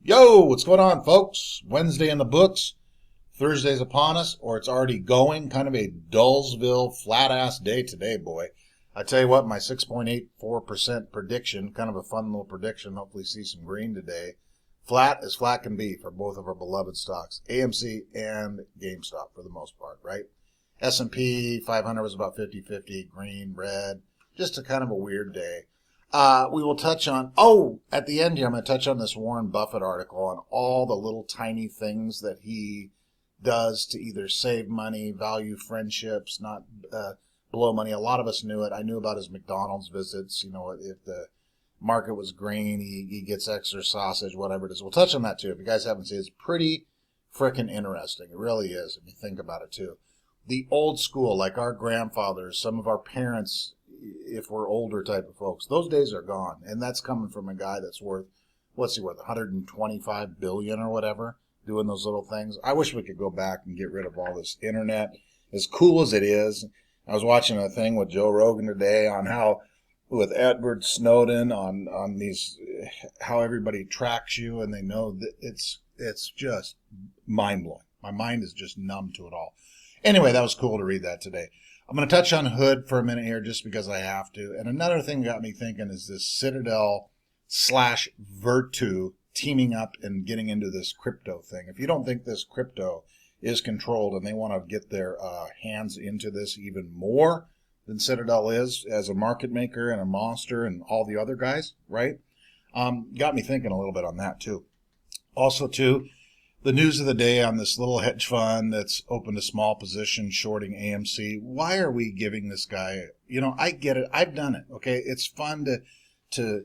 Yo, what's going on, folks? Wednesday in the books, Thursday's upon us, or it's already going. Kind of a Dullsville, flat-ass day today, boy. I tell you what, my 6.84% prediction, kind of a fun little prediction, hopefully see some green today. Flat as flat can be for both of our beloved stocks, AMC and GameStop for the most part, right? S&P 500 was about 50-50, green, red, just a kind of a weird day. We will touch on, at the end here, I'm going to touch on this Warren Buffett article on all the little tiny things that he does to either save money, value friendships, not blow money. A lot of us knew it. I knew about his McDonald's visits. You know, if the market was green, he gets extra sausage, whatever it is. We'll touch on that too. If you guys haven't seen it, it's pretty freaking interesting. It really is, if you think about it too. The old school, like our grandfathers, some of our parents, if we're older type of folks, those days are gone. And that's coming from a guy that's worth, what's he worth, 125 billion or whatever, doing those little things. I wish we could go back and get rid of all this internet, as cool as it is. I was watching a thing with Joe Rogan today on how, with Edward Snowden, on these, how everybody tracks you and they know that it's just mind-blowing. My mind is just numb to it all. Anyway, that was cool to read that today. I'm going to touch on Hood for a minute here just because I have to. And another thing that got me thinking is this Citadel / Virtu teaming up and getting into this crypto thing. If you don't think this crypto is controlled and they want to get their hands into this even more than Citadel is as a market maker and a monster and all the other guys, right? Got me thinking a little bit on that too. Also too, the news of the day on this little hedge fund that's opened a small position shorting AMC. Why are we giving this guy, I get it. I've done it. Okay. It's fun to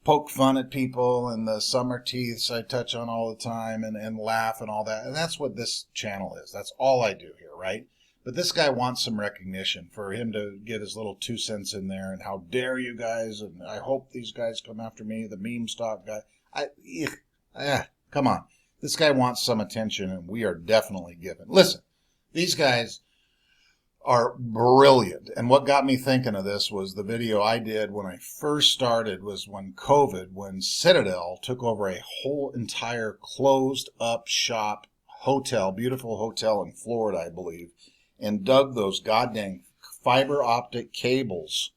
poke fun at people and the summer teeths I touch on all the time and laugh and all that. And that's what this channel is. That's all I do here. Right. But this guy wants some recognition for him to get his little 2 cents in there. And how dare you guys? And I hope these guys come after me. The meme stock guy. Come on. This guy wants some attention, and we are definitely giving. Listen, these guys are brilliant. And what got me thinking of this was the video I did when I first started was when Citadel took over a whole entire closed-up shop hotel, beautiful hotel in Florida, I believe, and dug those goddamn fiber optic cables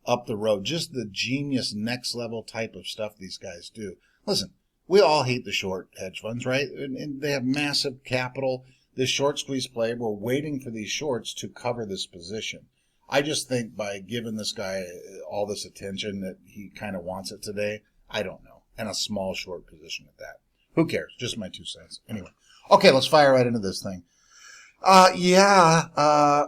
up the road. Just the genius next-level type of stuff these guys do. Listen. We all hate the short hedge funds, right? And they have massive capital. This short squeeze play, we're waiting for these shorts to cover this position. I just think by giving this guy all this attention that he kind of wants it today, I don't know. And a small short position at that. Who cares? Just my 2 cents. Anyway. Okay, let's fire right into this thing.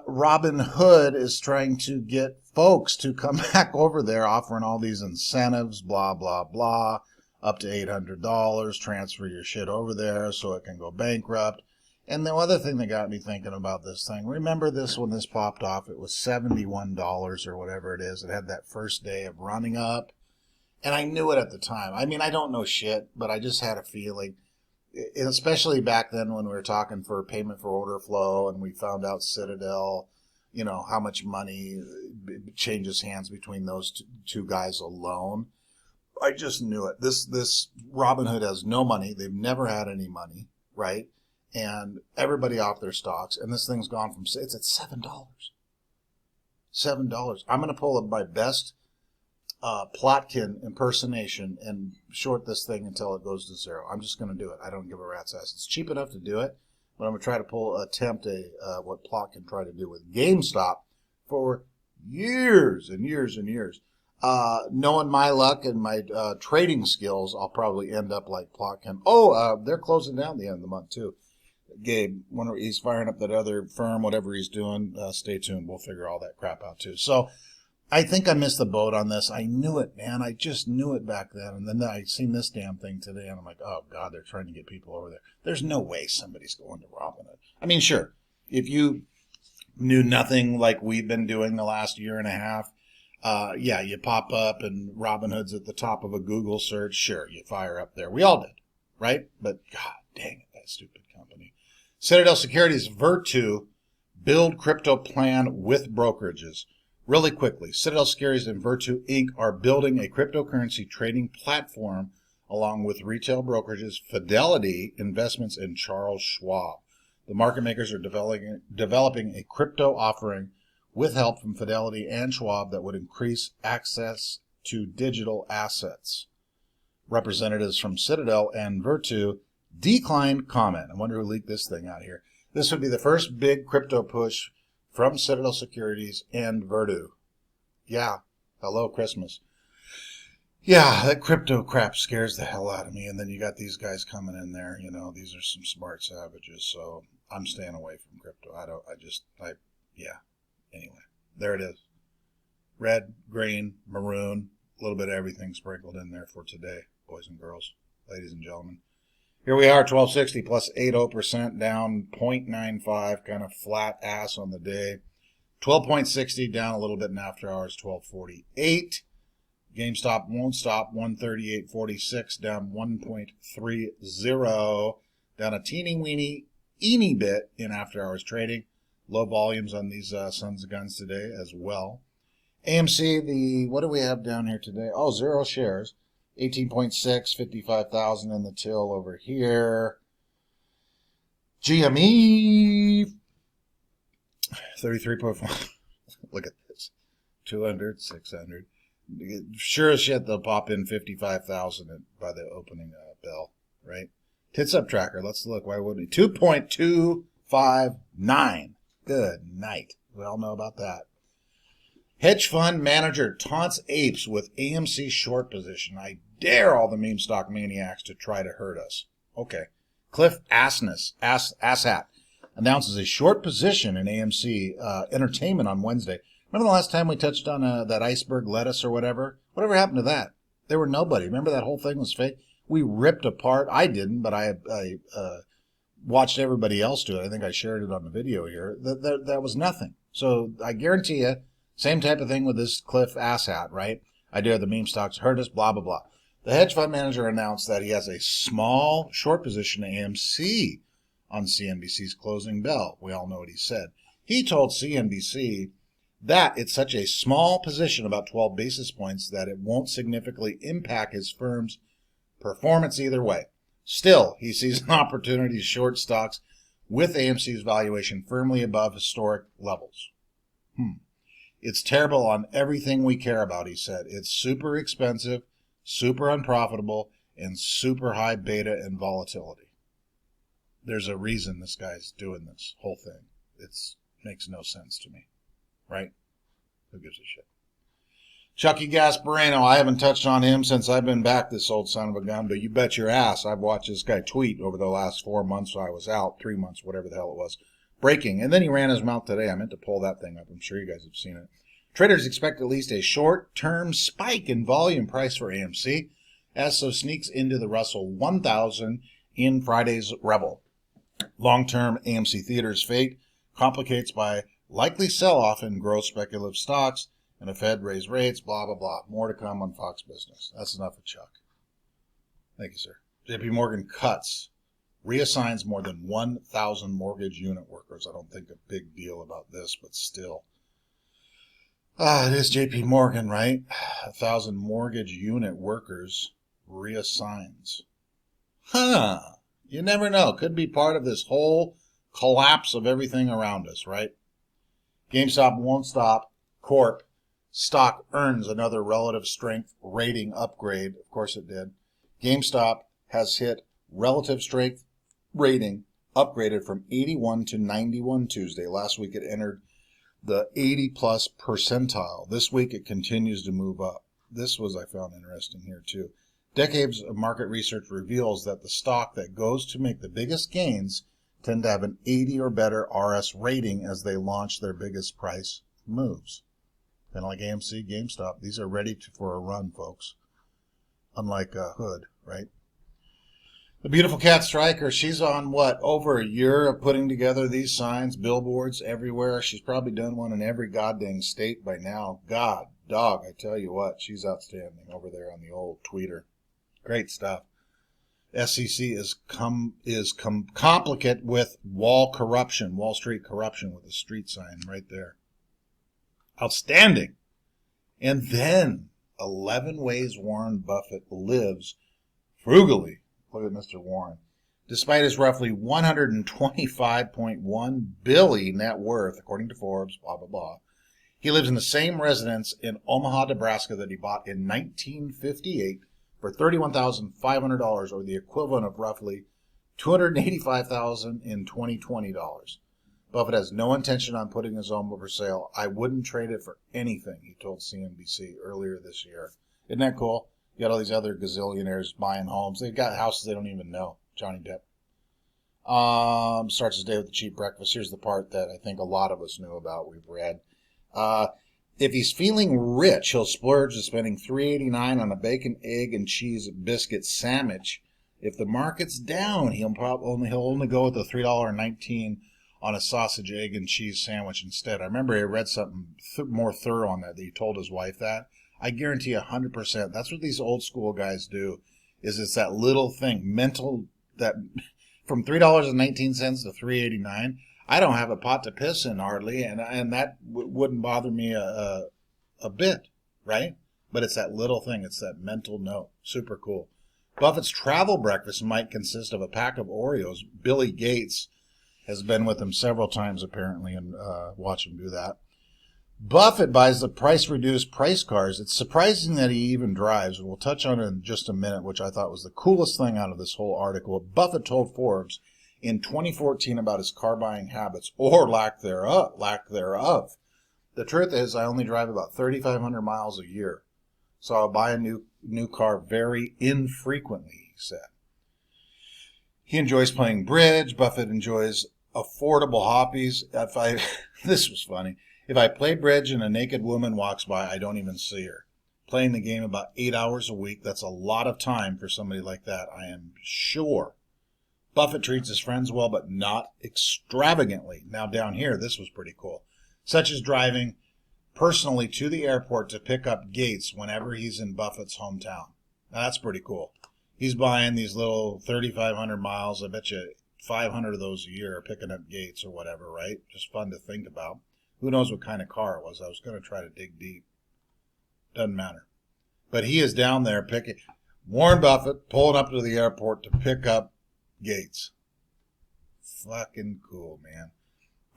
Robin Hood is trying to get folks to come back over there offering all these incentives, blah, blah, blah. Up to $800, transfer your shit over there so it can go bankrupt. And the other thing that got me thinking about this thing, remember this when this popped off, it was $71 or whatever it is. It had that first day of running up. And I knew it at the time. I mean, I don't know shit, but I just had a feeling, and especially back then when we were talking for payment for order flow and we found out Citadel, how much money changes hands between those two guys alone. I just knew it. This Robinhood has no money. They've never had any money, right? And everybody off their stocks. And this thing's gone from, it's at $7. $7. I'm going to pull up my best Plotkin impersonation and short this thing until it goes to zero. I'm just going to do it. I don't give a rat's ass. It's cheap enough to do it, but I'm going to try to attempt what Plotkin tried to do with GameStop for years and years and years. Knowing my luck and my trading skills, I'll probably end up like Plotkin. They're closing down the end of the month too. Gabe, when he's firing up that other firm, whatever he's doing, stay tuned. We'll figure all that crap out too. So I think I missed the boat on this. I knew it, man. I just knew it back then. And then I seen this damn thing today and I'm like, oh God, they're trying to get people over there. There's no way somebody's going to Robinhood. I mean, sure, if you knew nothing like we've been doing the last year and a half, you pop up and Robinhood's at the top of a Google search. Sure, you fire up there. We all did, right? But God dang it, that stupid company. Citadel Securities Virtu build crypto plan with brokerages. Really quickly, Citadel Securities and Virtu Inc. are building a cryptocurrency trading platform along with retail brokerages Fidelity Investments and Charles Schwab. The market makers are developing a crypto offering with help from Fidelity and Schwab that would increase access to digital assets. Representatives from Citadel and Virtu declined comment. I wonder who leaked this thing out here. This would be the first big crypto push from Citadel Securities and Virtu. Yeah, hello Christmas. Yeah, that crypto crap scares the hell out of me. And then you got these guys coming in there. You know, these are some smart savages. So I'm staying away from crypto. Yeah. Anyway, there it is. Red, green, maroon, a little bit of everything sprinkled in there for today, boys and girls, ladies and gentlemen. Here we are, 1260 plus 80%, down 0.95, kind of flat ass on the day. 12.60 down a little bit in after hours, 1248. GameStop won't stop, 138.46, down 1.30, down a teeny bit in after hours trading. Low volumes on these sons of guns today as well. AMC, what do we have down here today? Oh, 0 shares. 18.6, 55,000 in the till over here. GME, 33.5. Look at this. 200, 600. Sure as shit, they'll pop in 55,000 by the opening bell, right? Tits up tracker. Let's look. Why wouldn't we? 2.259. Good night. We all know about that. Hedge fund manager taunts apes with AMC short position. I dare all the meme stock maniacs to try to hurt us. Okay. Cliff Asshat announces a short position in AMC Entertainment on Wednesday. Remember the last time we touched on that iceberg lettuce or whatever? Whatever happened to that? There were nobody. Remember that whole thing was fake? We ripped apart. I didn't, but I watched everybody else do it. I think I shared it on the video here. That was nothing. So I guarantee you, same type of thing with this Cliff Asshat, right? I dare the meme stocks hurt us, blah, blah, blah. The hedge fund manager announced that he has a small short position in AMC on CNBC's closing bell. We all know what he said. He told CNBC that it's such a small position, about 12 basis points, that it won't significantly impact his firm's performance either way. Still, he sees an opportunity to short stocks with AMC's valuation firmly above historic levels. It's terrible on everything we care about, he said. It's super expensive, super unprofitable, and super high beta and volatility. There's a reason this guy's doing this whole thing. It makes no sense to me. Right? Who gives a shit? Chucky Gasparino, I haven't touched on him since I've been back, this old son of a gun, but you bet your ass I've watched this guy tweet over the last 4 months I was out, 3 months, whatever the hell it was. Breaking. And then he ran his mouth today. I meant to pull that thing up. I'm sure you guys have seen it. Traders expect at least a short-term spike in volume price for AMC, as so sneaks into the Russell 1000 in Friday's revel. Long-term AMC Theater's fate complicates by likely sell-off in growth speculative stocks, and a Fed raise rates, blah, blah, blah. More to come on Fox Business. That's enough of Chuck. Thank you, sir. JPMorgan cuts. Reassigns more than 1,000 mortgage unit workers. I don't think a big deal about this, but still. It is JPMorgan, right? 1,000 mortgage unit workers reassigns. You never know. Could be part of this whole collapse of everything around us, right? GameStop won't stop. Corp stock earns another relative strength rating upgrade. Of course it did. GameStop has hit relative strength rating upgraded from 81 to 91 Tuesday. Last week it entered the 80-plus percentile. This week it continues to move up. This was, I found interesting here too. Decades of market research reveals that the stock that goes to make the biggest gains tend to have an 80 or better RS rating as they launch their biggest price moves. Kind of like AMC, GameStop. These are ready for a run, folks. Unlike Hood, right? The beautiful Cat Striker, she's on over a year of putting together these signs, billboards everywhere. She's probably done one in every goddamn state by now. God, dog, I tell you what, she's outstanding over there on the old tweeter. Great stuff. SEC is complicate with Wall Street corruption with a street sign right there. Outstanding. And then 11 ways Warren Buffett lives frugally. Look at Mr. Warren. Despite his roughly $125.1 billion net worth, according to Forbes, blah, blah, blah, he lives in the same residence in Omaha, Nebraska that he bought in 1958 for $31,500, or the equivalent of roughly $285,000 in 2020 dollars. Buffett has no intention on putting his home up for sale. I wouldn't trade it for anything, he told CNBC earlier this year. Isn't that cool? You got all these other gazillionaires buying homes. They've got houses they don't even know. Johnny Depp. Starts his day with a cheap breakfast. Here's the part that I think a lot of us knew about. We've read. If he's feeling rich, he'll splurge to spending $3.89 on a bacon, egg, and cheese biscuit sandwich. If the market's down, he'll only go with the $3.19 on a sausage, egg, and cheese sandwich instead. I remember I read something more thorough on that he told his wife that. I guarantee 100% that's what these old school guys do. It's that little thing, mental, that from $3.19 to $3.89. I don't have a pot to piss in hardly, and that wouldn't bother me a bit, right? But it's that little thing. It's that mental note. Super cool. Buffett's travel breakfast might consist of a pack of Oreos. Billy Gates has been with him several times, apparently, and watch him do that. Buffett buys the price-reduced price cars. It's surprising that he even drives. We'll touch on it in just a minute, which I thought was the coolest thing out of this whole article. Buffett told Forbes in 2014 about his car buying habits, or lack thereof. The truth is, I only drive about 3,500 miles a year, so I'll buy a new car very infrequently, he said. He enjoys playing bridge. Buffett enjoys affordable hobbies. This was funny. If I play bridge and a naked woman walks by, I don't even see her. Playing the game about 8 hours a week, that's a lot of time for somebody like that, I am sure. Buffett treats his friends well, but not extravagantly. Now down here, this was pretty cool. Such as driving personally to the airport to pick up Gates whenever he's in Buffett's hometown. Now that's pretty cool. He's buying these little 3,500 miles. I bet you 500 of those a year are picking up Gates or whatever, right? Just fun to think about. Who knows what kind of car it was? I was going to try to dig deep. Doesn't matter. But he is down there picking. Warren Buffett pulling up to the airport to pick up Gates. Fucking cool, man.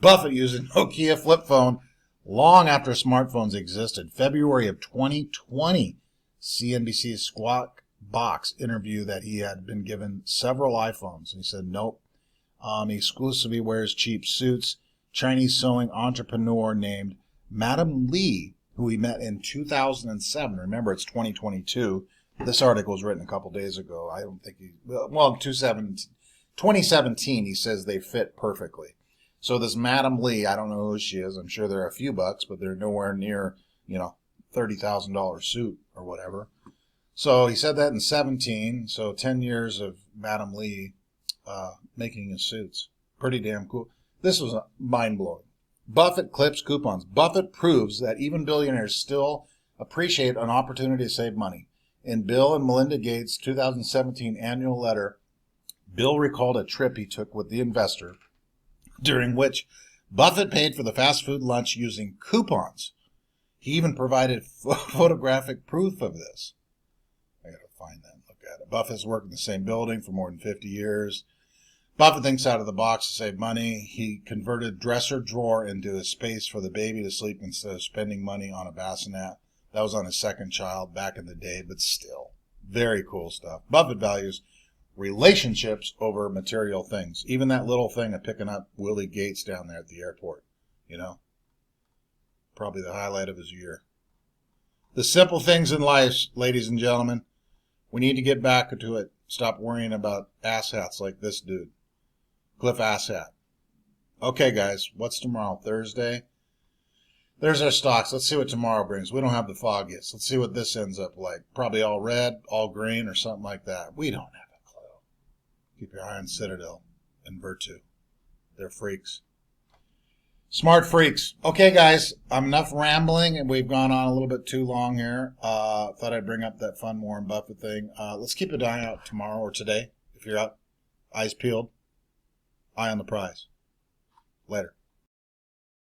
Buffett used a Nokia flip phone long after smartphones existed. February of 2020, CNBC's Squawk Box interview that he had been given several iPhones. He said, nope. He exclusively wears cheap suits. Chinese sewing entrepreneur named Madam Lee, who he met in 2007. Remember, it's 2022. This article was written a couple days ago. I don't think well, 2017, he says they fit perfectly. So this Madam Lee, I don't know who she is. I'm sure they're a few bucks, but they're nowhere near, $30,000 suit or whatever. So he said that in 17. So 10 years of Madam Lee making his suits. Pretty damn cool. This was mind-blowing. Buffett clips coupons. Buffett proves that even billionaires still appreciate an opportunity to save money. In Bill and Melinda Gates' 2017 annual letter, Bill recalled a trip he took with the investor, during which Buffett paid for the fast food lunch using coupons. He even provided photographic proof of this. I gotta find that and look at it. Buffett's worked in the same building for more than 50 years. Buffett thinks out of the box to save money. He converted dresser drawer into a space for the baby to sleep instead of spending money on a bassinet. That was on his second child back in the day, but still. Very cool stuff. Buffett values relationships over material things. Even that little thing of picking up Willie Gates down there at the airport. Probably the highlight of his year. The simple things in life, ladies and gentlemen. We need to get back to it. Stop worrying about asshats like this dude. Cliff Asshat. Okay, guys, what's tomorrow? Thursday? There's our stocks. Let's see what tomorrow brings. We don't have the fog yet, so let's see what this ends up like. Probably all red, all green, or something like that. We don't have a clue. Keep your eye on Citadel and Virtu. They're freaks. Smart freaks. Okay, guys, enough rambling, and we've gone on a little bit too long here. Thought I'd bring up that fun Warren Buffett thing. Let's keep an eye out tomorrow or today, if you're up. Eyes peeled. Eye on the prize. Later.